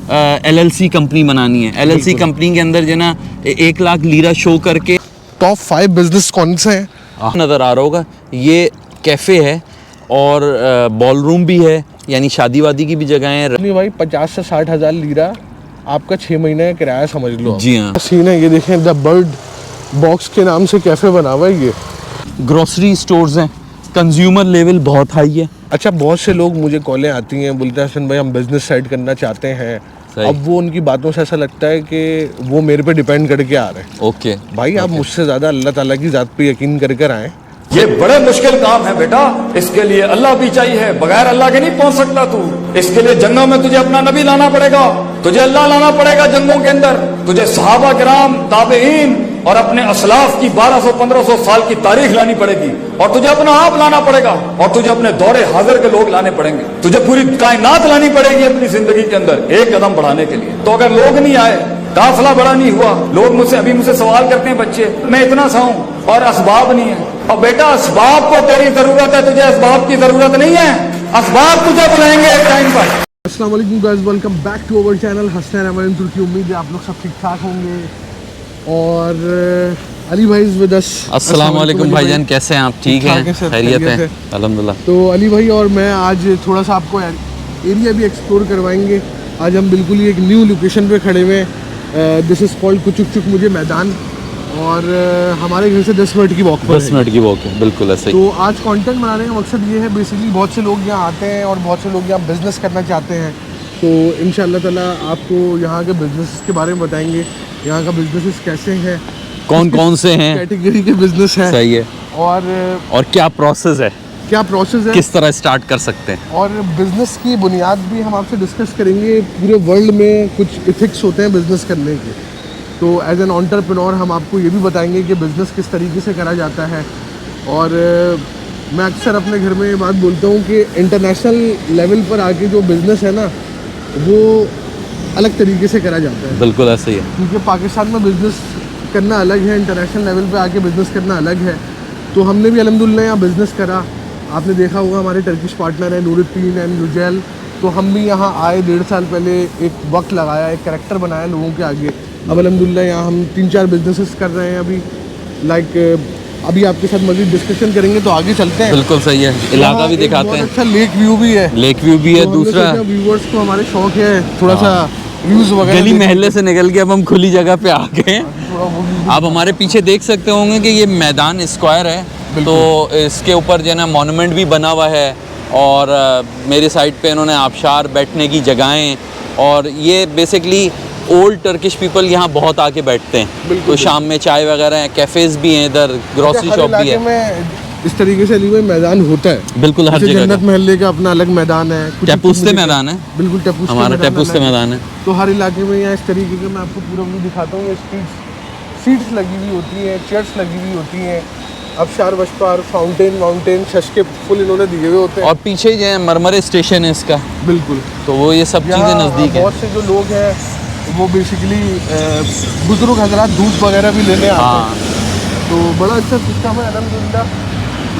LLC company बनानी है, LLC company के अंदर जो ना 1 लाख लीरा शो करके टॉप 5 बिजनेस कौन से हैं नज़र आ रहा होगा। ये कैफ़े है और बॉल रूम भी है, यानी शादी वादी की भी जगह है। नहीं भाई 50 से 60 हज़ार लीरा आपका 6 महीने का किराया समझ लो। जी हाँ, सीन है ये देखें, द बर्ड बॉक्स के नाम से कैफ़े बना हुआ है ये। ग्रोसरी स्टोर्स हैं, कंज्यूमर लेवल बहुत हाई है। अच्छा, बहुत से लोग मुझे कॉलें आती हैं, बोलते हैं हसन भाई हम बिजनेस साइड करना चाहते हैं। अब वो उनकी बातों से ऐसा लगता है कि वो मेरे पे डिपेंड करके आ रहे हैं। ओके भाई आप मुझसे ज़्यादा अल्लाह ताला की ज़ात पे यकीन कर आएँ। ये बड़े मुश्किल काम है बेटा, इसके लिए अल्लाह भी चाहिए, बगैर अल्लाह के नहीं पहुंच सकता तू। इसके लिए जंगों में तुझे अपना नबी लाना पड़ेगा, तुझे अल्लाह लाना पड़ेगा जंगों के अंदर, तुझे सहाबा किराम ताबईन और अपने असलाफ की 1200-1500 साल की तारीख लानी पड़ेगी, और तुझे अपना आप लाना पड़ेगा, और तुझे अपने दौरे हाजिर के लोग लाने पड़ेंगे, तुझे पूरी कायनात लानी पड़ेगी अपनी जिंदगी के अंदर एक कदम बढ़ाने के लिए। तो अगर लोग नहीं आए, काफिला बड़ा नहीं हुआ, लोग मुझसे सवाल करते हैं बच्चे, मैं इतना सा हूं और असबाब नहीं है। और बेटा असबाब को तेरी जरूरत है, तुझे असबाब की जरूरत नहीं है, असबाब तुझे बुलाएंगे एक टाइम पर। अस्सलाम वालेकुम guys, welcome back to our channel Hasan Rahman Turki. उम्मीद है आप लोग सब ठीक ठाक होंगे। और अली भाई इज विद अस। अस्सलाम वालेकुम भाईजान, कैसे हैं आप? ठीक हैं, खैरियत है अल्हम्दुलिल्लाह। तो अली भाई और मैं आज थोड़ा सा आपको एरिया भी एक्सप्लोर करवाएंगे। आज हम बिल्कुल ही एक न्यू लोकेशन पे खड़े हुए हैं। दिस इज़ कॉल्ड कुचुक मुझे मैदान, और हमारे घर से 10 मिनट की वॉक पर 10 मिनट की वॉक है, बिल्कुल ऐसे ही। तो आज कंटेंट बनाने का मकसद ये है, बेसिकली बहुत से लोग यहाँ आते हैं और बहुत से लोग यहाँ बिज़नेस करना चाहते हैं। तो इंशाअल्लाह ताला आपको यहाँ के बिज़नेस के बारे में बताएंगे, यहाँ का बिज़नेस कैसे हैं, कौन कौन से हैं, कैटेगरी के बिज़नेस हैं, सही है, और क्या प्रोसेस है, किस तरह स्टार्ट कर सकते हैं, और बिज़नेस की बुनियाद भी हम आपसे डिस्कस करेंगे। पूरे वर्ल्ड में कुछ इथिक्स होते हैं बिज़नेस करने के, तो एज एन एंटरप्रेन्योर हम आपको ये भी बताएंगे कि बिज़नेस किस तरीके से करा जाता है। और मैं अक्सर अपने घर में ये बात बोलता हूँ कि इंटरनेशनल लेवल पर आके जो बिज़नेस है ना, वो अलग तरीके से करा जाता है। बिल्कुल ऐसे ही है, क्योंकि पाकिस्तान में बिज़नेस करना अलग है, इंटरनेशनल लेवल पे आके बिज़नेस करना अलग है। तो हमने भी अल्हम्दुलिल्लाह यहाँ बिज़नेस करा। आपने देखा होगा हमारे टर्किश पार्टनर है नूरुद्दीन एंड युजैल, तो हम भी यहाँ आए 1.5 साल पहले, एक वक्त लगाया, एक करैक्टर बनाया लोगों के आगे। अब अल्हम्दुलिल्लाह यहाँ हम 3-4 बिजनेसेस कर रहे हैं अभी। अभी आपके साथ मज़ीद डिस्कशन करेंगे, तो आगे चलते हैं। बिल्कुल सही है, इलाका भी दिखाते हैं। अच्छा लेक व्यू भी है, तो दूसरा व्यूअर्स को हमारे शौक है थोड़ा सा व्यूज़ वगैरह। गली महल्ले से निकल के अब हम खुली जगह पे आ गए हैं। आप हमारे पीछे देख सकते होंगे कि ये मैदान स्क्वायर है, तो इसके ऊपर जो है ना मॉन्यूमेंट भी बना हुआ है, और मेरे साइड पे इन्होंने आबशार बैठने की जगहें, और ये बेसिकली ओल्ड टर्किश पीपल यहाँ बहुत आके बैठते हैं। तो शाम में चाय वगैरह है, कैफ़ेज़ भी हैं इधर, ग्रोसरी शॉप भी है। इस तरीके से अली भाई मैदान होता है, बिल्कुल हर जगह। जन्नत महल्ले का अपना अलग मैदान है, टेपूस्ते मैदान है, बिल्कुल हमारा टेपूस्ते मैदान है। तो हर इलाके में यहाँ इस तरीके के मैं आपको पूरा व्यू दिखाता हूँ। सीट्स लगी हुई होती हैं, चेयर्स लगी हुई होती हैं, अबशार वशपार, फाउंटेन शशके फुल इन्होंने दिए हुए होते हैं। और पीछे जो है मरमरे स्टेशन है इसका, बिल्कुल। तो वो ये सब चीज़ें नज़दीक है। बहुत से जो लोग हैं वो बेसिकली बुजुर्ग हजरात दूध वगैरह भी लेने आते हैं। तो बड़ा अच्छा सिस्टम है अल्हम्दुलिल्लाह।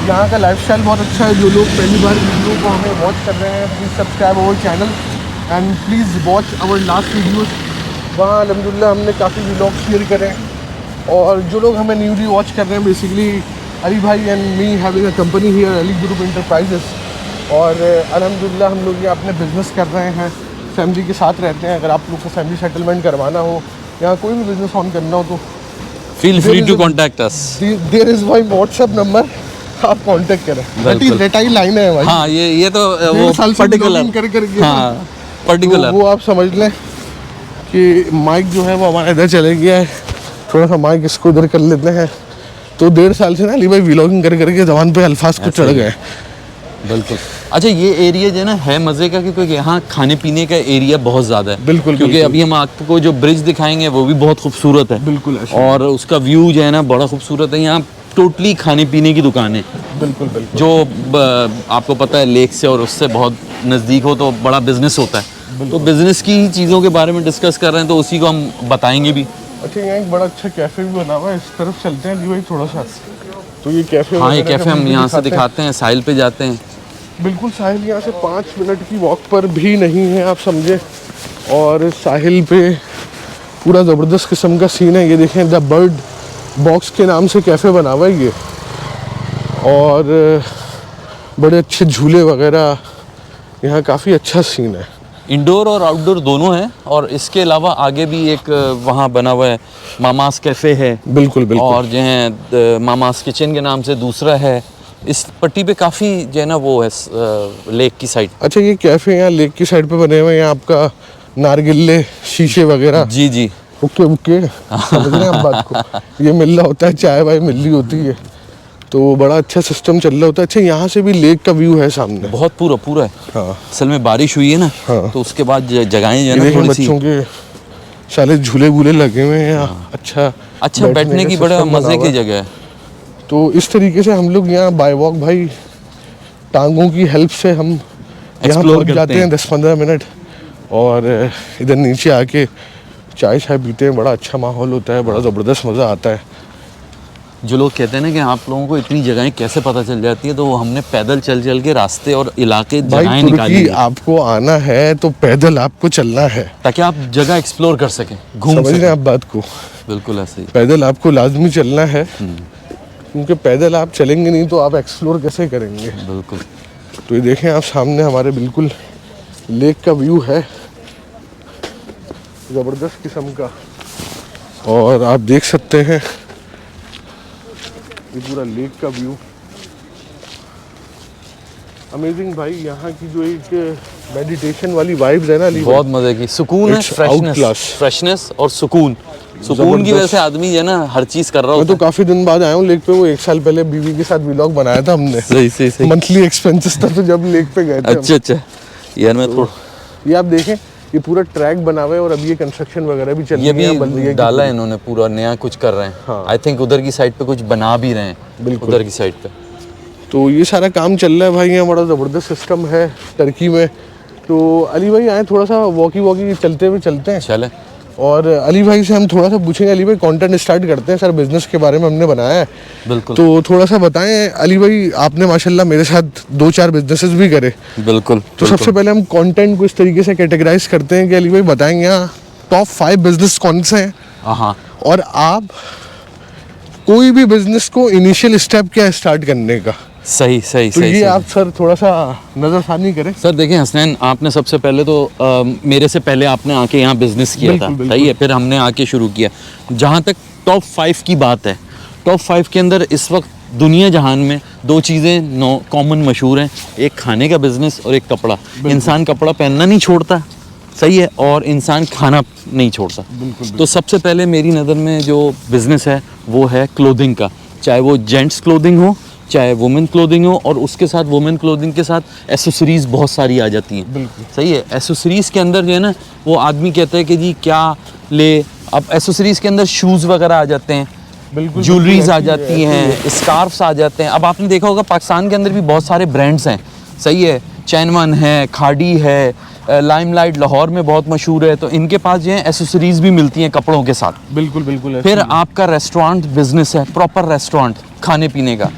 यहाँ का लाइफस्टाइल बहुत अच्छा है। जो लोग पहली बार वीडियो को हमें वॉच कर रहे हैं, please subscribe our channel and please watch our last videos. वहाँ अल्हम्दुलिल्लाह हमने काफ़ी व्लॉग शेयर करें। और जो लोग हमें न्यूली वॉच कर रहे हैं, बेसिकली अली भाई and me having a company here, Ali group enterprises, और अल्हम्दुलिल्लाह हम लोग ये अपने बिज़नेस कर रहे हैं, फैमिली के साथ रहते हैं। अगर आप लोग को फैमिली सेटलमेंट करवाना हो, यहाँ कोई भी बिज़नेस ऑन करना हो, तो feel free to contact us. There is my WhatsApp number, आप कांटेक्ट करें। रेटाई लाइन है भाई। हाँ, ये तो वो पर्टिकुलर करके, हाँ पर्टिकुलर, तो वो आप समझ लें कि माइक जो है वो हमारा इधर चले गया है। थोड़ा सा माइक इसको इधर कर लेते हैं। तो 1.5 साल से ना अली भाई व्लॉगिंग करके ज़बान पे अल्फाज कुछ चढ़ गए। बिल्कुल। अच्छा, ये एरिया जो है ना है मज़े का, क्योंकि यहाँ खाने पीने का एरिया बहुत ज़्यादा है। बिल्कुल, क्योंकि अभी हम आपको जो ब्रिज दिखाएंगे वो भी बहुत खूबसूरत है। बिल्कुल, और उसका व्यू जो है ना बड़ा खूबसूरत है। यहाँ टोटली खाने पीने की दुकानें, बिल्कुल जो आपको पता है लेक से और उससे बहुत नज़दीक हो तो बड़ा बिजनेस होता है। तो बिजनेस की चीज़ों के बारे में डिस्कस कर रहे हैं, तो उसी को हम बताएंगे भी। अच्छा, यहाँ एक बड़ा अच्छा कैफ़े भी बना हुआ है, इस तरफ चलते हैं जी भाई थोड़ा सा। तो ये कैफ़े, हाँ ये कैफ़े हम यहाँ से दिखाते हैं, साहिल पे जाते हैं। बिल्कुल साहिल यहाँ से 5 मिनट की वॉक पर भी नहीं है, आप समझे। और साहिल पे पूरा ज़बरदस्त किस्म का सीन है। ये देखें, द बर्ड बॉक्स के नाम से कैफ़े बना हुआ है ये, और बड़े अच्छे झूले वगैरह, यहाँ काफ़ी अच्छा सीन है। इंडोर और आउटडोर दोनों है, और इसके अलावा आगे भी एक वहाँ बना हुआ है मामास कैफ़े है। बिल्कुल बिल्कुल। और जो है मामास किचन के नाम से दूसरा है। इस पट्टी पे काफ़ी जो है ना वो है लेक की साइड। अच्छा, ये कैफ़े यहाँ लेक की साइड पे बने हुए हैं, यहाँ आपका नारगिल्ले, शीशे वगैरह, जी जी, ओके ओके, समझ रहे हैं आप बात को। ये मिल रहा होता है, चाय वाय मिल रही होती है, तो बड़ा अच्छा सिस्टम चल रहा होता है। अच्छा, यहाँ से भी लेक का व्यू है सामने, बहुत पूरा है। हाँ। असल में बारिश हुई है ना, हाँ। तो उसके बाद जगहें जो है ये ना देखें, थोड़ी सी बच्चों के सारे झूले वूले लगे हुए हैं यहाँ। अच्छा बैठने की का बड़ा सिस्टम बना मज़े हुआ की है। जगह है। तो इस तरीके से हम लोग यहाँ बाय वॉक भाई, टांगों की हेल्प से हम यहाँ Explore पहुँच करते जाते हैं हैं। 10-15 मिनट, और इधर नीचे आके चाय पीते हैं। बड़ा अच्छा माहौल होता है, बड़ा ज़बरदस्त मज़ा आता है। जो लोग कहते हैं ना कि आप लोगों को इतनी जगहें कैसे पता चल जाती है, तो वो हमने पैदल चल के रास्ते और इलाके भाई जगहें निकाली तुर्की हैं, आपको आना है तो पैदल आपको चलना है, ताकि आप जगह एक्सप्लोर कर सकें, घूम समझ रहे हैं सकें। आप बात को। बिल्कुल ऐसे ही। पैदल आपको लाजमी चलना है, क्योंकि पैदल आप चलेंगे नहीं तो आप एक्सप्लोर कैसे करेंगे। बिल्कुल। तो ये देखें आप, सामने हमारे बिल्कुल लेक का व्यू है, ज़बरदस्त किस्म का, और आप देख सकते हैं ये पूरा लेक का व्यू। अमेजिंग भाई, यहाँ की जो एक मेडिटेशन वाली वाइब्स है ना अली भाई, बहुत मजे की, सुकून है, It's outclass. फ्रेशनेस और सुकून की वजह से आदमी जो है ना हर चीज कर रहा मैं होता तो काफ़ी दिन बाद आया हूँ लेक पे। वो 1 साल पहले बीवी के साथ व्लॉग बनाया था हमने, है। सही। मंथली एक्सपेंसेस था, तो जब लेक पे गए थे हम। अच्छा यार, मैं थोड़ा ये आप देखें, ये पूरा ट्रैक बना हुआ है, और अभी ये कंस्ट्रक्शन वगैरह भी चल रही ये है, बन रही भी है डाला है इन्होंने, पूरा नया कुछ कर रहे हैं। हाँ। आई थिंक उधर की साइड पे कुछ बना भी रहे हैं, बिल्कुल। उधर की साइड पे। तो ये सारा काम चल रहा है भाई, यहाँ बड़ा ज़बरदस्त सिस्टम है टर्की में। तो अली भाई आए, थोड़ा सा वॉकी चलते हैं। चले। और अली भाई से हम थोड़ा सा पूछेंगे, अली भाई कंटेंट स्टार्ट करते हैं सर, बिजनेस के बारे में हमने बनाया है। बिल्कुल। तो थोड़ा सा बताएं अली भाई, आपने माशाल्लाह मेरे साथ 2-4 बिजनेसेस भी करे। बिल्कुल। तो सबसे पहले हम कंटेंट को इस तरीके से कैटेगराइज करते हैं कि अली भाई बताएंगे यहाँ टॉप 5 बिजनेस कौन से हैं, हाँ, और आप कोई भी बिजनेस को इनिशियल स्टेप क्या है स्टार्ट करने का। सही। तो ये आप सर थोड़ा सा नज़रसानी करें। सर देखें हसनैन, आपने सबसे पहले तो मेरे से पहले आपने आके यहाँ बिजनेस किया था, बिल्कुल। सही है, फिर हमने आके शुरू किया। जहाँ तक टॉप 5 की बात है, टॉप 5 के अंदर इस वक्त दुनिया जहान में 2 चीज़ें कॉमन मशहूर हैं, एक खाने का बिजनेस और एक कपड़ा। इंसान कपड़ा पहनना नहीं छोड़ता, सही है, और इंसान खाना नहीं छोड़ता। तो सबसे पहले मेरी नज़र में जो बिज़नेस है वो है क्लोथिंग का, चाहे वो जेंट्स क्लोथिंग हो, चाहे वुमेन क्लोथिंग हो, और उसके साथ वुमेन क्लोथिंग के साथ एसेसरीज़ बहुत सारी आ जाती हैं। सही है। एसेसरीज़ के अंदर जो है ना, वो आदमी कहता है कि जी क्या ले, अब एसेसरीज़ के अंदर शूज़ वगैरह आ जाते हैं, बिल्कुल, ज्वेलरीज आ जाती हैं, स्कार्फ्स आ जाते हैं। अब आपने देखा होगा पाकिस्तान के अंदर भी बहुत सारे ब्रांड्स हैं, सही है, चैनवन है, खाड़ी है, लाइमलाइट लाहौर में बहुत मशहूर है। तो इनके पास जो है एसेसरीज़ भी मिलती हैं कपड़ों के साथ। बिल्कुल। फिर आपका रेस्टोरेंट बिजनेस है, प्रॉपर रेस्टोरेंट खाने पीने का।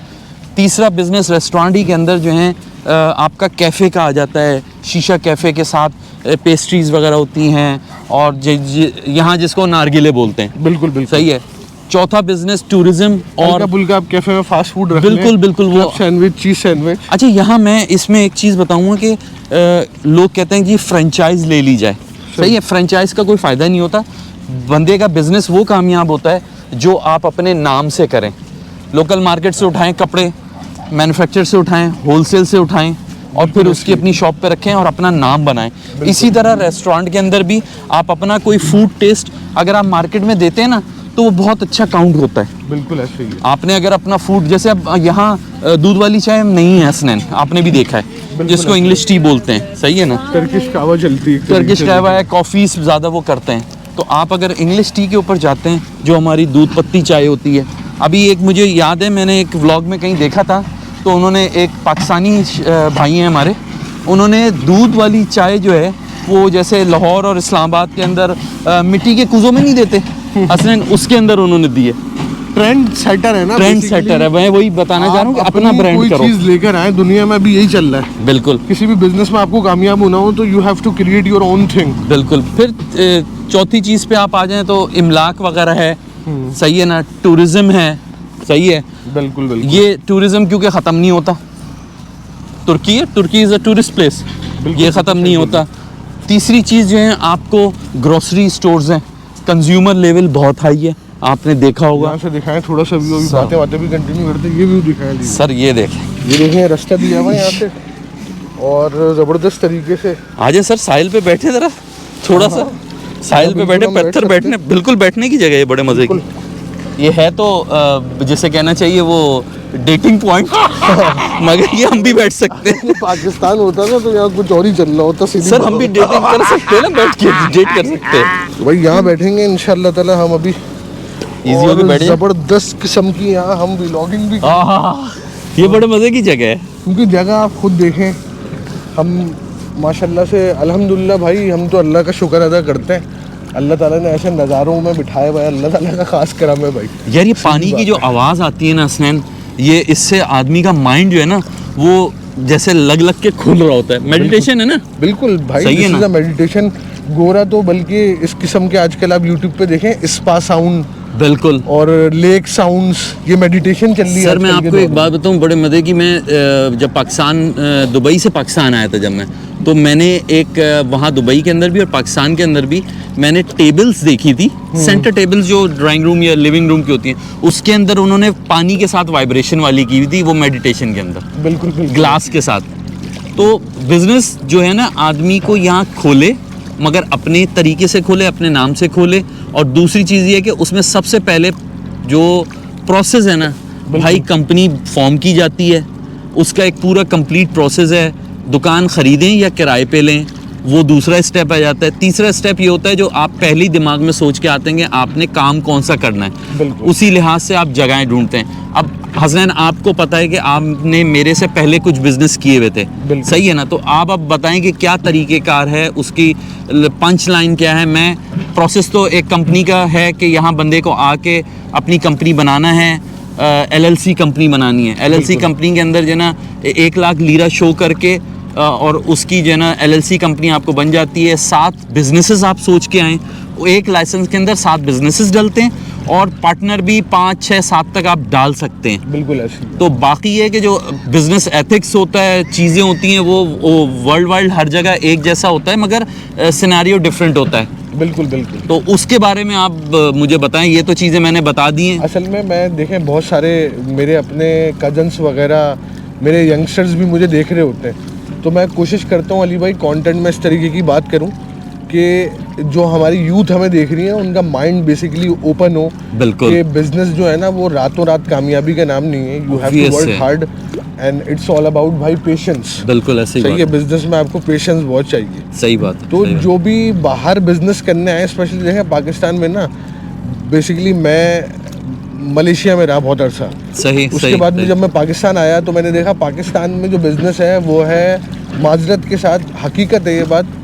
तीसरा बिजनेस रेस्टोरेंट ही के अंदर जो है आपका कैफ़े का आ जाता है, शीशा कैफ़े के साथ पेस्ट्रीज़ वगैरह होती हैं, और यहाँ जिसको नारगिले बोलते हैं। बिल्कुल सही है। चौथा बिजनेस टूरिज्म और बुल्का आप कैफे में फास्ट फूड रख बिल्कुल वो सैंडविच, चीज सैंडविच। अच्छा, यहाँ मैं इसमें एक चीज़ बताऊँगा कि लोग कहते हैं कि फ्रेंचाइज ले ली जाए, सही है। फ्रेंचाइज का कोई फ़ायदा नहीं होता। बंदे का बिजनेस वो कामयाब होता है जो आप अपने नाम से करें। लोकल मार्केट से उठाएं कपड़े, मैन्युफैक्चर से उठाएं, होलसेल से उठाएं, और फिर उसकी अपनी शॉप पे रखें और अपना नाम बनाएं। इसी तरह रेस्टोरेंट के अंदर भी आप अपना कोई फूड टेस्ट अगर आप मार्केट में देते हैं ना, तो वो बहुत अच्छा काउंट होता है। बिल्कुल ऐसे ही है। आपने अगर अपना फूड, जैसे अब यहाँ दूध वाली चाय नहीं है हसनैन, आपने भी देखा है, जिसको इंग्लिश टी बोलते हैं, सही है ना। टर्किश कहवा चलती है, टर्किश कहवा है, कॉफ़ी ज़्यादा वो करते हैं। तो आप अगर इंग्लिश टी के ऊपर जाते हैं, जो हमारी दूध पत्ती चाय होती है, अभी एक मुझे याद है, मैंने एक व्लॉग में कहीं देखा था, तो उन्होंने एक पाकिस्तानी भाई हैं हमारे, उन्होंने दूध वाली चाय जो है वो जैसे लाहौर और इस्लामाबाद के अंदर मिट्टी के कुज़ों में नहीं देते हसनैन, उसके अंदर उन्होंने दिए। ट्रेंड सेटर है ना, ट्रेंड basically। सेटर है, मैं वही बताना चाह रहा हूँ कि आप अपना अपनी ब्रांड कोई करो। चीज लेकर आए, दुनिया में अभी यही चल रहा है। बिल्कुल किसी भी बिजनेस में आपको कामयाब होना हो तो you have to create your own thing. बिल्कुल। फिर चौथी चीज़ पे आप आ जाएं तो इमलाक वगैरह है, सही है ना, टूरिज्म है, सही है। बिल्कुल बिल्कुल। ये टूरिज्म क्योंकि ख़त्म नहीं होता, तुर्की है, तुर्की इज़ अ टूरिस्ट प्लेस, ये ख़त्म नहीं होता। तीसरी चीज़ जो है आपको ग्रोसरी स्टोर्स हैं, कंज्यूमर लेवल बहुत हाई है, आपने देखा होगा। यहाँ से दिखाएं थोड़ा सा व्यू, अभी बातें भी कंटिन्यू करते हैं, ये व्यू दिखाएं लीजिए। सर ये देखें, ये देखें रास्ता दिया हुआ है यहाँ से और ज़बरदस्त तरीके से। आजे सर साहिल पे बैठे ज़रा, थोड़ा सा साहिल पे बैठे, बिल्कुल हम बैठ पत्थर सकते बैठने, बिल्कुल बैठने की जगह है, बड़े मज़े की। ये है तो जिसे कहना चाहिए वो डेटिंग पॉइंट मगर ये हम भी बैठ सकते हैं। पाकिस्तान होता ना तो यहाँ कुछ और ही चल रहा होता सीधी सर हम भी डेटिंग कर सकते हैं ना, बैठ के डेट कर सकते हैं। तो भाई यहाँ बैठेंगे इंशाल्लाह ताला हम अभी, इजी होके बैठ जाए। ज़बरदस्त किस्म की यहाँ हम व्लॉगिंग भी, ये बड़े मज़े की जगह है। क्योंकि जगह आप खुद देखें, हम माशाल्लाह से अल्हम्दुलिल्लाह भाई, हम तो अल्लाह का शुक्र अदा करते हैं, अल्लाह ताला ने ऐसे नज़ारों में बिठाए हुए, अल्लाह ताला का खास करम है भाई। यार ये पानी की जो आवाज़ आती है ना हसनैन, ये इससे आदमी का माइंड जो है ना वो जैसे लग लग के खुल रहा होता है। मेडिटेशन है ना, बिल्कुल भाई, सही है ना? मेडिटेशन गोरा तो बल्कि इस किस्म के आजकल आप यूट्यूब पे देखें स्पा साउंड बिल्कुल। और लेक साउंड्स, ये मेडिटेशन चल रही है सर मैं आजकल के आपको एक दौर बात बताऊं बड़े मज़े की, मैं जब पाकिस्तान दुबई से पाकिस्तान आया था जब मैं, तो मैंने एक वहाँ दुबई के अंदर भी और पाकिस्तान के अंदर भी मैंने टेबल्स देखी थी, सेंटर टेबल्स जो ड्राइंग रूम या लिविंग रूम की होती हैं, उसके अंदर उन्होंने पानी के साथ वाइब्रेशन वाली की हुई थी, वो मेडिटेशन के अंदर में। बिल्कुल बिल्कुल। ग्लास के साथ। तो बिजनेस जो है ना आदमी को यहाँ खोले, मगर अपने तरीके से खोले, अपने नाम से खोले। और दूसरी चीज़ ये है कि उसमें सबसे पहले जो प्रोसेस है ना भाई, कंपनी फॉर्म की जाती है, उसका एक पूरा कंप्लीट प्रोसेस है। दुकान ख़रीदें या किराए पे लें, वो दूसरा स्टेप आ जाता है। तीसरा स्टेप ये होता है जो आप पहले ही दिमाग में सोच के आते हैं कि आपने काम कौन सा करना है, बिल्कुल। उसी लिहाज से आप जगहें ढूंढते हैं। अब हसनैन आपको पता है कि आपने मेरे से पहले कुछ बिजनेस किए हुए थे, बिल्कुल। सही है ना, तो आप अब बताएं कि क्या तरीक़ेकार है, उसकी पंच लाइन क्या है। मैं प्रोसेस तो एक कंपनी का है कि यहाँ बंदे को आके अपनी कंपनी बनाना है, LLC कंपनी बनानी है। LLC कंपनी के अंदर जो है ना 1 लाख लीरा शो करके और उसकी जो है ना LLC कंपनी आपको बन जाती है। 7 बिजनेसेस आप सोच के आएँ, एक लाइसेंस के अंदर 7 बिजनेसेस डलते हैं और पार्टनर भी 5, 6, 7 तक आप डाल सकते हैं। बिल्कुल ऐसी। तो बाकी ये कि जो बिजनेस एथिक्स होता है, चीज़ें होती हैं वो वर्ल्ड वाइड हर जगह एक जैसा होता है, मगर सिनेरियो डिफरेंट होता है। बिल्कुल बिल्कुल। तो उसके बारे में आप मुझे बताएं। ये तो चीज़ें मैंने बता दी हैं। असल में मैं देखें बहुत सारे मेरे अपने कजन्स वगैरह, मेरे यंगस्टर्स भी मुझे देख रहे होते हैं, तो मैं कोशिश करता हूँ अली भाई कंटेंट में इस तरीके की बात करूँ कि जो हमारी यूथ हमें देख रही है उनका माइंड बेसिकली ओपन हो। बिल्कुल। कि बिजनेस जो है ना वो रातों रात कामयाबी का नाम नहीं है, you have to work hard and it's all about भाई पेशेंस। बिल्कुल ऐसे ही सही है, बात बिजनेस में आपको पेशेंस बहुत चाहिए। सही बात है। तो सही बात। जो भी बाहर बिजनेस करने आए, स्पेशली देखें पाकिस्तान में ना, बेसिकली मैं मलेशिया में रहा बहुत अरसा। सही। उसके सही, बाद में सही। जब मैं पाकिस्तान आया तो मैंने देखा पाकिस्तान में जो बिजनेस है वो है, माजरत के साथ हकीकत है ये बात,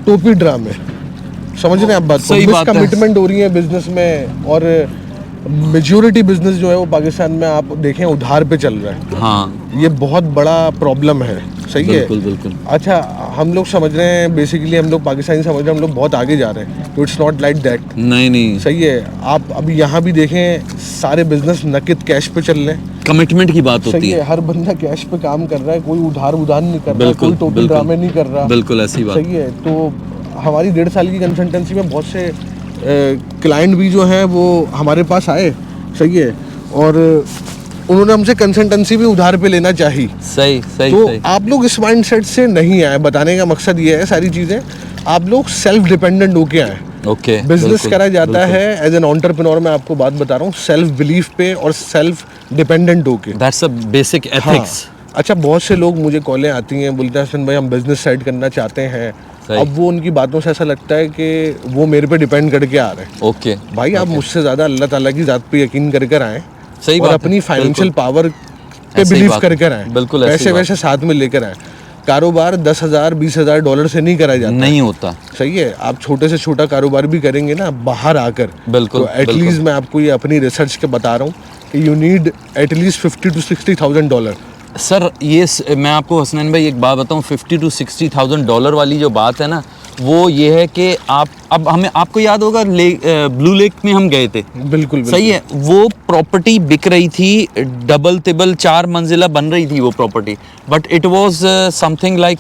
टोपी ड्रामे। समझ रहे हैं आप बात को? सही बात है। कमिटमेंट हो रही है बिजनेस में, और मेजॉरिटी बिजनेस जो है वो पाकिस्तान में आप देखें उधार पे चल रहा है। हाँ ये बहुत बड़ा प्रॉब्लम है। सही है। बिल्कुल बिल्कुल। अच्छा, हम लोग समझ रहे हैं बेसिकली, हम लोग पाकिस्तानी समझ रहे हैं हम लोग बहुत आगे जा रहे हैं, तो इट्स नॉट लाइक दैट। नहीं नहीं, सही है। आप अभी यहाँ भी देखें सारे बिजनेस नकद कैश पे चल रहे हैं। कमिटमेंट की बात होती सही है, है। हर बंदा कैश पे काम कर रहा है, कोई उधार नहीं कर रहा, बिल्कुल, कोई टोपी बिल्कुल। ड्रामे नहीं कर रहा। बिल्कुल ऐसी बात। सही है। तो हमारी 1.5 साल की कंसल्टेंसी में बहुत से क्लाइंट भी जो हैं वो हमारे पास आए। सही है। और उन्होंने हमसे कंसल्टेंसी भी उधार पे लेना चाहिए। सही सही तो सही। आप लोग इस माइंडसेट से नहीं आए। बताने का मकसद ये है, सारी चीज़ें आप लोग सेल्फ डिपेंडेंट होके आए। ओके। बिजनेस बिल्कुल, करा जाता बिल्कुल। है एज एन एंटरप्रेन्योर, मैं आपको बात बता रहा हूँ, सेल्फ बिलीफ पे और सेल्फ डिपेंडेंट होके। दैट्स अ बेसिक हाँ। एथिक्स। अच्छा, बहुत से लोग मुझे कॉलें आती हैं, बोलते हैं हसन भाई हम बिजनेस साइड करना चाहते हैं। सही। अब वो उनकी बातों से ऐसा लगता है कि वो मेरे पे डिपेंड करके आ रहे हैं। ओके भाई आप मुझसे ज़्यादा अल्लाह ताला की ज़ात पे यकीन कर कर आएँ, सही और बात है, अपनी फाइनेंशियल बिल्कुल। पावर पे ऐसी बिलीव बात कर है, कर आएँ, बिल्कुल ऐसी पैसे बात वैसे साथ में लेकर आएँ। कारोबार 10,000 20,000 डॉलर से नहीं करा जाता। नहीं होता। सही है, आप छोटे से छोटा कारोबार भी करेंगे ना बाहर आकर, बिल्कुल, तो एटलीस्ट मैं आपको ये अपनी रिसर्च के बता रहा हूँ कि you need at least 50 to 60,000 dollar. Sir ये मैं आपको हसनैन भाई एक बात बताऊं, 50 to 60,000 डॉलर वाली जो बात है ना, वो ये है कि आप अब हमें आपको याद होगा ब्लू लेक में हम गए थे। बिल्कुल सही है, वो प्रॉपर्टी बिक रही थी, डबल तिबल 4 मंजिला बन रही थी वो property, but it was something like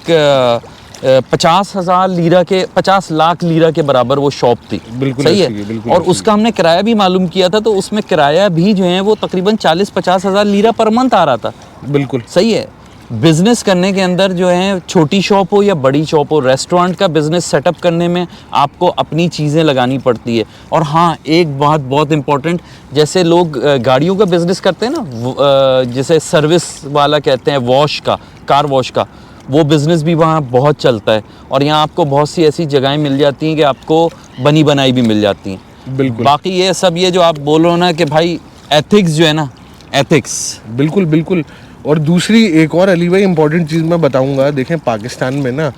50,000 lira के 50 लाख लीरा के बराबर वो शॉप थी। बिल्कुल सही ऐसी है, है, बिल्कुल और ऐसी उसका हमने किराया भी मालूम किया था, तो उसमें किराया भी जो है वो तकरीबन 40-50 हज़ार लीरा पर मंथ आ रहा था। बिल्कुल सही है। बिजनेस करने के अंदर जो है, छोटी शॉप हो या बड़ी शॉप हो, रेस्टोरेंट का बिजनेस सेटअप करने में आपको अपनी चीज़ें लगानी पड़ती है। और हाँ, एक बात बहुत इंपॉर्टेंट, जैसे लोग गाड़ियों का बिजनेस करते हैं ना, जैसे सर्विस वाला कहते हैं, वॉश का, कार वॉश का, वो बिज़नेस भी वहाँ बहुत चलता है। और यहाँ आपको बहुत सी ऐसी जगहें मिल जाती हैं कि आपको बनी बनाई भी मिल जाती हैं। बिल्कुल। बाकी ये सब ये जो आप बोल रहे हो ना कि भाई एथिक्स जो है ना, एथिक्स बिल्कुल बिल्कुल। और दूसरी एक और अली भाई इंपॉर्टेंट चीज़ मैं बताऊंगा, देखें पाकिस्तान में ना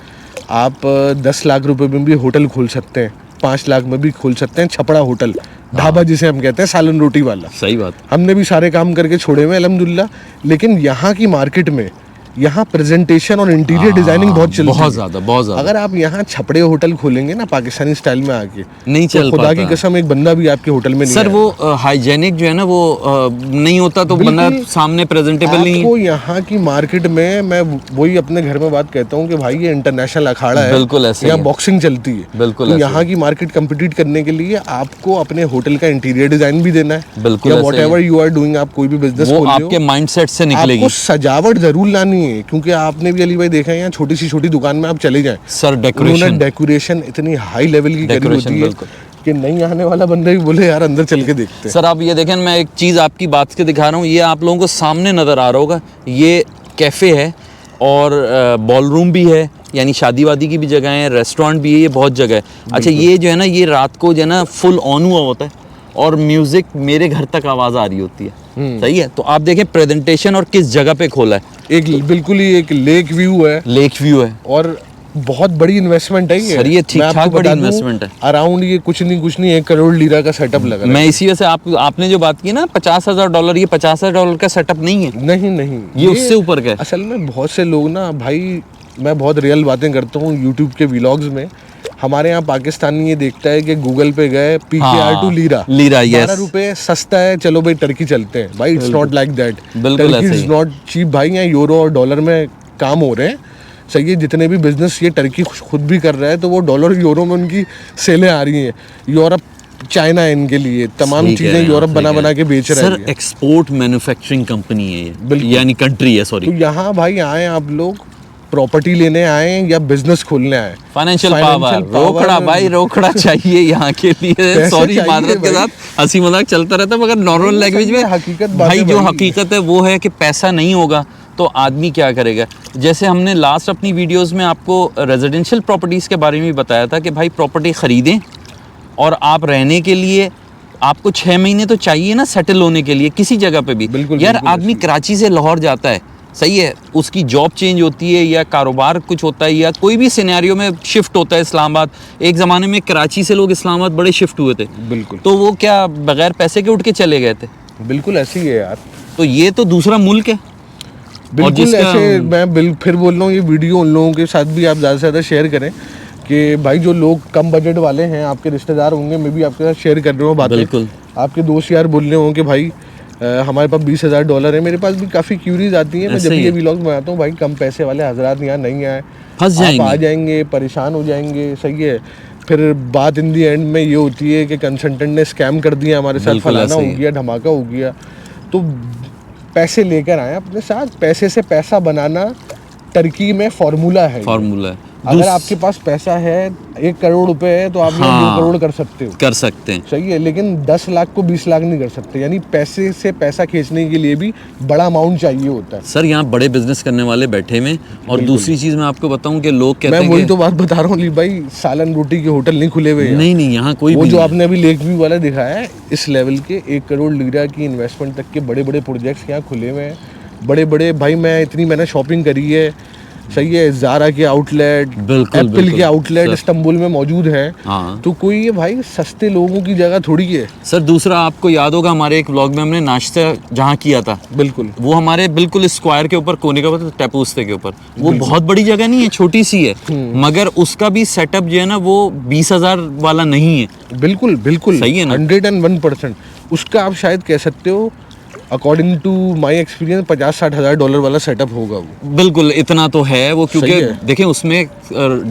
आप 10 लाख रुपए में भी होटल खोल सकते हैं, 5 लाख में भी खोल सकते हैं छपड़ा होटल, ढाबा जिसे हम कहते हैं, सालन रोटी वाला। सही बात। हमने भी सारे काम करके छोड़े हुए अल्हम्दुलिल्लाह। लेकिन यहाँ की मार्केट में यहाँ प्रेजेंटेशन और इंटीरियर डिजाइनिंग बहुत चलती है, बहुत ज़्यादा। अगर आप यहाँ छपड़े होटल खोलेंगे ना पाकिस्तानी स्टाइल में आके, नहीं चल तो खुदा पाता। की कसम एक बंदा भी आपके होटल में नहीं सर आएगा। वो हाइजेनिक जो है ना वो नहीं होता, तो बिल्कुल। बंदा सामने प्रेजेंटेबल नहीं आपको यहाँ की मार्केट में, मैं वही अपने घर में बात कहता हूँ कि भाई ये इंटरनेशनल अखाड़ा है, बिल्कुल ऐसे ही यहाँ है। बॉक्सिंग चलती है। बिल्कुल तो ऐसे यहाँ की मार्केट कम्पिटिट करने के लिए आपको अपने होटल का इंटीरियर डिजाइन भी देना है। बिल्कुल या ऐसे ही व्हाटएवर यू आर डूइंग, आप कोई भी बिजनेस वो खोल रहे आपके हो, माइंडसेट से निकलेगी। आपको सजावट जरूर लानी है, क्योंकि आपने भी अली भाई देखा है यहाँ छोटी सी छोटी दुकान में आप चले जाएं, सर डेकोरेशन डेकोरेशन इतनी हाई लेवल की करी डेकोरेशन होती है बिल्कुल। कि नहीं आने वाला बंदा भी बोले यार अंदर चल के देखते हैं। सर आप ये देखें, मैं एक चीज़ आपकी बात के दिखा रहा हूँ, ये आप लोगों को सामने नज़र आ रहा होगा, ये कैफ़े है और बॉल रूम भी है, यानी शादी वादी की भी जगह है, रेस्टोरेंट भी है, ये बहुत जगह है। अच्छा, ये जो है ना, ये रात को जो है ना फुल ऑन हुआ होता है और म्यूज़िक मेरे घर तक आवाज़ आ रही होती है। सही है, तो आप देखें प्रेजेंटेशन और किस जगह पे खोला है। एक बिल्कुल ही एक लेक व्यू है, लेक व्यू है, और बहुत बड़ी इन्वेस्टमेंट है ये। सर ये ठीक-ठाक बड़ी इन्वेस्टमेंट है। अराउंड ये कुछ नहीं 1 करोड़ लीरा का सेटअप लगा मैं इसी वजह से आपने जो बात की ना 50,000 डॉलर, ये 50,000 डॉलर का सेटअप नहीं है, नहीं ये उससे ऊपर का है। असल में बहुत से लोग ना भाई, मैं बहुत रियल बातें करता हूँ यूट्यूब के व्लॉग्स में, हमारे यहाँ पाकिस्तानी ये देखता है कि गूगल पे गए PKR to लीरा, yes। 12 रुपए सस्ता है, चलो भाई टर्की चलते हैं। भाई इट्स नॉट लाइक दैट, बिल्कुल टर्की ऐसे इज ही। नॉट चीप भाई। यहाँ यूरो और डॉलर में काम हो रहे हैं। सही है, जितने भी बिजनेस ये टर्की खुद भी कर रहा है, तो वो डॉलर यूरो में उनकी सेलें आ रही हैं। यूरोप चाइना है इनके लिए, तमाम ठीक है, चीज़ें यूरोप ठीक बना है। बना के बेच रहे सर हैं। एक्सपोर्ट मैन्युफैक्चरिंग कंपनी है ये, बिल्कुल। यानी कंट्री है, सॉरी। तो यहाँ भाई आए आप लोग प्रॉपर्टी लेने आए या बिजनेस खोलने आए, फाइनेंशियल पावर, रोकड़ा भाई, रोकड़ा चाहिए यहाँ के लिए। पैसे सॉरी चाहिए मादरत के भाई। साथ हंसी मजाक चलता रहता है, मगर नॉर्मल लैंग्वेज में हकीकत बात भाई है जो भाई। हकीकत है वो है कि पैसा नहीं होगा तो आदमी क्या करेगा। जैसे हमने लास्ट अपनी वीडियोस में आपको रेजिडेंशियल प्रॉपर्टीज़ के बारे में भी बताया था कि भाई प्रॉपर्टी ख़रीदें और आप रहने के लिए आपको 6 महीने तो चाहिए ना सेटल होने के लिए किसी जगह पे भी। बिल्कुल, यार बिल्कुल आदमी कराची से लाहौर जाता है, सही है, उसकी जॉब चेंज होती है या कारोबार कुछ होता है या कोई भी सिनेरियो में शिफ्ट होता है इस्लामाबाद। एक ज़माने में कराची से लोग इस्लामाबाद बड़े शिफ्ट हुए थे, बिल्कुल। तो वो क्या बगैर पैसे के उठ के चले गए थे? बिल्कुल ऐसे ही है यार। तो ये तो दूसरा मुल्क है। बिल्कुल जिसका- ऐसे मैं फिर बोल रहा हूँ, ये वीडियो उन लोगों के साथ भी आप ज़्यादा से ज़्यादा शेयर करें कि भाई जो लोग कम बजट वाले हैं, आपके रिश्तेदार होंगे, मैं भी आपके साथ शेयर कर रहा हूँ बातें। बिल्कुल। आपके दोस्त यार बोल रहे हों कि भाई हमारे पास 20,000 डॉलर है। मेरे पास भी काफ़ी क्यूरीज आती हैं, मैं ऐसे जब ही ये है। व्लॉग बनाता हूँ, भाई कम पैसे वाले हजरात यहाँ नहीं आए, फंस आप आ जाएंगे। जाएंगे, परेशान हो जाएंगे। सही है, फिर बात इन दी एंड में ये होती है कि कंसल्टेंट ने स्कैम कर दिया हमारे साथ, बिल्कुल फलाना ऐसे हो ही है। गया, धमाका हो गया। तो पैसे लेकर आए अपने साथ, पैसे से पैसा बनाना टर्की में फॉर्मूला है। फार्मूला है। अगर आपके पास पैसा है, 1 करोड़ रुपए है, तो आप ये 2 हाँ। करोड़ कर सकते हो, कर सकते हैं। सही है। लेकिन 10 लाख को 20 लाख नहीं कर सकते, यानी पैसे से पैसा खींचने के लिए भी बड़ा अमाउंट चाहिए होता है। सर यहाँ बड़े बिजनेस करने वाले बैठे में। और दूसरी चीज़ मैं आपको बताऊं कि लोग कहते मैं हैं वही कि तो बात बता रहा हूँ ली भाई, सालन रोटी के होटल नहीं खुले हुए हैं। नहीं यहाँ कोई वो भी जो नहीं आपने अभी लेक व्यू वाला दिखाया है, इस लेवल के 1 करोड़ लीरा की इन्वेस्टमेंट तक के बड़े बड़े प्रोजेक्ट्स यहाँ खुले हुए हैं। बड़े बड़े भाई, मैंने शॉपिंग करी है, सही है, ज़ारा के आउटलेट, बिल्कुल, एप्पल बिल्कुल, के आउटलेट सर। इस्तांबुल में मौजूद है। हाँ। तो कोई ये भाई सस्ते लोगों की जगह थोड़ी है। सर दूसरा आपको याद होगा हमारे एक व्लॉग में हमने नाश्ता जहाँ किया था, बिल्कुल वो हमारे बिल्कुल स्क्वायर के ऊपर, कोने के ऊपर, टेपूस्ते के ऊपर। वो बहुत बड़ी जगह नहीं है, छोटी सी है, मगर उसका भी सेटअप जो है ना वो 20,000 वाला नहीं है। बिल्कुल बिल्कुल सही है ना? 101%। उसका आप शायद कह सकते हो अकॉर्डिंग टू माई एक्सपीरियंस 50-60 हज़ार डॉलर वाला सेटअप होगा वो। बिल्कुल इतना तो है वो, क्योंकि सही है। देखें उसमें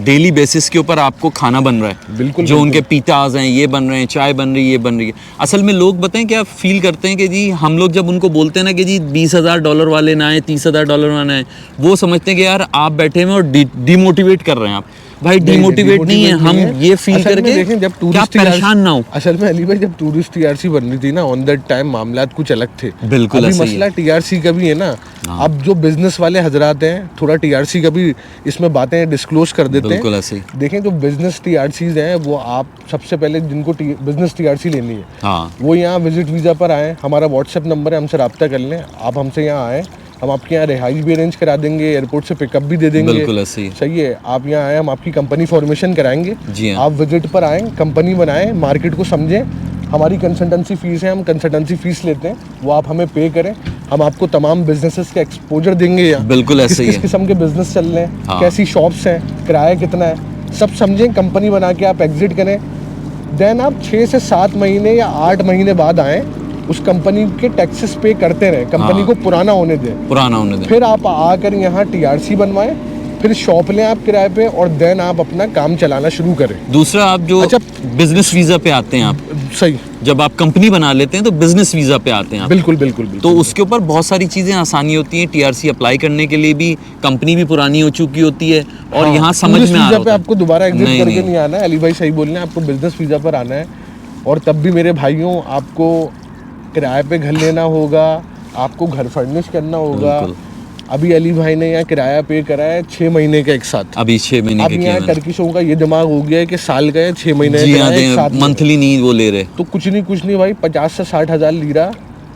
डेली बेसिस के ऊपर आपको खाना बन रहा है। बिल्कुल, जो बिल्कुल। उनके पिताज हैं, ये बन रहे हैं, चाय बन रही है, ये बन रही है। असल में लोग बताएं क्या फील करते हैं कि जी हम लोग जब उनको बोलते हैं ना कि जी 20,000 डॉलर वाले ना आए, 30,000 डॉलर वाले ना आए, वो समझते हैं कि यार आप बैठे हुए और डिमोटिवेट कर रहे हैं आप। भाई डिमोटिवेट नहीं है, हम ये फील असल में करके देखें जब क्या टूरिस्ट परेशान ना हो। असल में अली भाई जब टूरिस्ट टीआरसी बन रही थी ना ऑन दैट टाइम मामलात कुछ अलग थे। बिल्कुल अभी ऐसा ही मसला है। टीआरसी का भी है ना। अब जो बिजनेस वाले हजरात हैं थोड़ा टीआरसी का भी इसमें बातें डिस्क्लोज कर देते हैं। बिल्कुल ऐसे ही। देखें जो बिजनेस टीआरसीज हैं वो आप सबसे पहले जिनको बिजनेस टीआरसी लेनी है हाँ वो यहाँ विजिट वीज़ा पर आए। हमारा व्हाट्सएप नंबर है, हमसे रब्ता कर लें। आप हमसे यहाँ आएँ, हम आपके यहाँ रिहाइश भी अरेंज करा देंगे, एयरपोर्ट से पिकअप भी दे देंगे। बिल्कुल ऐसे ही। सही है, आप यहाँ आए, हम आपकी कंपनी फॉर्मेशन कराएंगे। जी हाँ। आप विजिट पर आएँ, कंपनी बनाएं, मार्केट को समझें। हमारी कंसल्टेंसी फीस है, हम कंसल्टेंसी फीस लेते हैं, वो आप हमें पे करें। हम आपको तमाम बिजनेसेस का एक्सपोजर देंगे यहाँ। बिल्कुल ऐसे ही किस है। किस्म के बिजनेस चल रहे हैं, हाँ। कैसी शॉप्स हैं, किराया कितना है, सब समझें। कंपनी बना के आप एग्जिट करें। देन आप 6 से 7 महीने या 8 महीने बाद आएँ, उस कंपनी के टैक्सेस पे करते रहें, कंपनी हाँ। को पुराना होने दें। पुराना होने दें। फिर आप आकर यहाँ टीआरसी बनवाएं, फिर शॉप लें आप किराए पे और देन आप अपना काम चलाना शुरू करें। दूसरा आप जो अच्छा। बिजनेस वीजा पे आते हैं आप, सही, जब आप कंपनी बना लेते हैं तो बिजनेस वीजा पे आते हैं आप। बिल्कुल बिल्कुल तो बिल्कुल। उसके ऊपर बहुत सारी चीज़ें आसानी होती हैं। टीआरसी अप्लाई करने के लिए भी कंपनी भी पुरानी हो चुकी होती है और यहाँ समझ टूरिस्ट में आ वीजा रहा पे होता है। आपको दोबारा एग्जिट नहीं, करके नहीं। नहीं आना है। अली भाई सही बोल रहे हैं, आपको बिजनेस वीजा पर आना है। और तब भी मेरे भाइयों आपको किराए पे घर लेना होगा, आपको घर फर्निश करना होगा। बिल्कुल। अभी अली भाई ने यहाँ किराया पे करा है 6 महीने का एक साथ। अभी 6 महीने अब के यहाँ किए टर्किशों का ये दिमाग हो गया है कि साल का है 6 महीने का जी किराया हाँ, एक साथ में। मंथली नहीं वो ले रहे। तो कुछ नहीं भाई, 50 से 60 हज़ार लीरा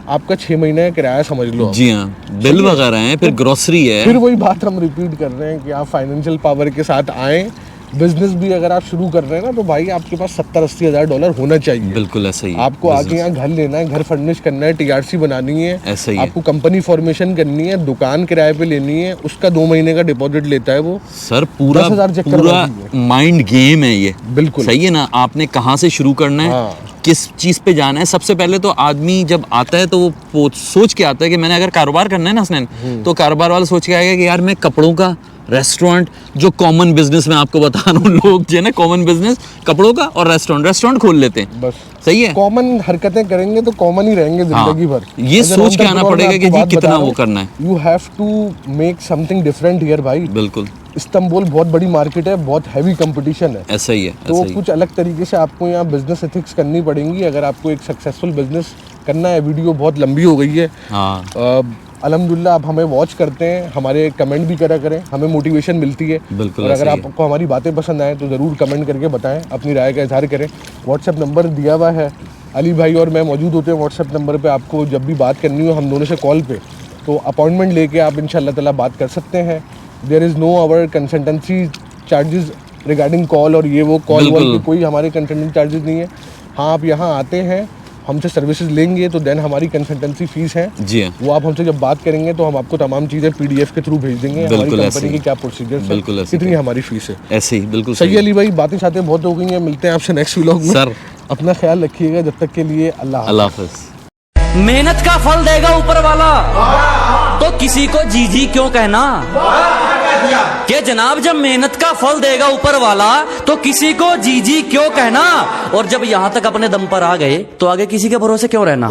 आपका 6 महीने का किराया समझ लो आप। जी हाँ, बिल वगैरह हैं, फिर ग्रोसरी है। फिर वही बात हम रिपीट कर रहे हैं कि आप फाइनेंशियल पावर के साथ आएँ। बिजनेस भी अगर आप शुरू कर रहे हैं ना तो भाई आपके पास 70-80 हज़ार डॉलर होना चाहिए। बिल्कुल ऐसा ही है। आपको आगे यहाँ घर लेना है, घर फर्निश करना है, टीआरसी बनानी है, ऐसा ही है। आपको कंपनी फॉर्मेशन करनी है, दुकान किराए पे लेनी है, उसका 2 महीने का डिपॉजिट लेता है वो। सर पूरा 10,000 चेक करवा पूरा दीजिए। माइंड गेम है ये। बिल्कुल। सही है ना, आपने कहाँ से शुरू करना है, हाँ। किस चीज़ पे जाना है। सबसे पहले तो आदमी जब आता है तो वो सोच के आता है कि मैंने अगर कारोबार करना है ना हसनैन, तो कारोबार वाला सोच के आएगा कि यार मैं कपड़ों का रेस्टोरेंट, जो कॉमन बिजनेस मैं आपको बता रहा हूँ, लोग जो है ना कॉमन बिजनेस कपड़ों का और रेस्टोरेंट खोल लेते हैं। बस सही है। कॉमन हरकतें करेंगे तो कॉमन ही रहेंगे जिंदगी भर। ये सोच के आना पड़ेगा कि जी कितना वो करना है। You have to make something different here भाई। बिल्कुल इस्तांबुल बहुत बड़ी मार्केट है, बहुत हैवी कंपटीशन है। ऐसा ही है। तो ऐसा ही। कुछ अलग तरीके से आपको यहाँ बिजनेस एथिक्स करनी पड़ेंगी अगर आपको एक सक्सेसफुल बिजनेस करना है। वीडियो बहुत लंबी हो गई है। हाँ अल्हम्दुलिल्लाह आप हमें वॉच करते हैं, हमारे कमेंट भी करा करें, हमें मोटिवेशन मिलती है। बिल्कुल और अगर ऐसा ही है। आपको हमारी बातें पसंद आए तो ज़रूर कमेंट करके बताएं, अपनी राय का इजहार करें। व्हाट्सएप नंबर दिया हुआ है, अली भाई और मैं मौजूद होते हैं व्हाट्सएप नंबर पे। आपको जब भी बात करनी हो हम दोनों से कॉल पे, तो अपॉइंटमेंट लेके आप इंशाल्लाह ताला बात कर सकते हैं। There is no our consultancy charges regarding call और ये वो कॉल वॉल बिल्कुल। पे कोई हमारे कंसल्टेंसी चार्जेस नहीं है। हाँ, आप यहाँ आते हैं, हमसे सर्विसेज लेंगे तो देन हमारी कंसल्टेंसी फीस है, जी हाँ। वो आप हमसे जब बात करेंगे तो हम आपको तमाम चीज़ें पीडीएफ के थ्रू भेज देंगे। हमारी बिल्कुल ऐसे कंपनी ही। की क्या प्रोसीजर है, बिल्कुल ऐसे कितनी ही। हमारी फीस है। ऐसे ही बिल्कुल सही है अली भाई, बातें शातें बहुत हो गई हैं। मिलते हैं आपसे नेक्स्ट व्लॉग में। सर। अपना ख्याल रखिएगा, जब तक के लिए अल्लाह हाफ़िज़। अल्लाह हाफ़िज़। मेहनत का फल देगा ऊपर वाला, तो किसी को जी जी क्यों कहना। कि जनाब जब मेहनत का फल देगा ऊपर वाला तो किसी को जी जी क्यों कहना। और जब यहां तक अपने दम पर आ गए तो आगे किसी के भरोसे क्यों रहना।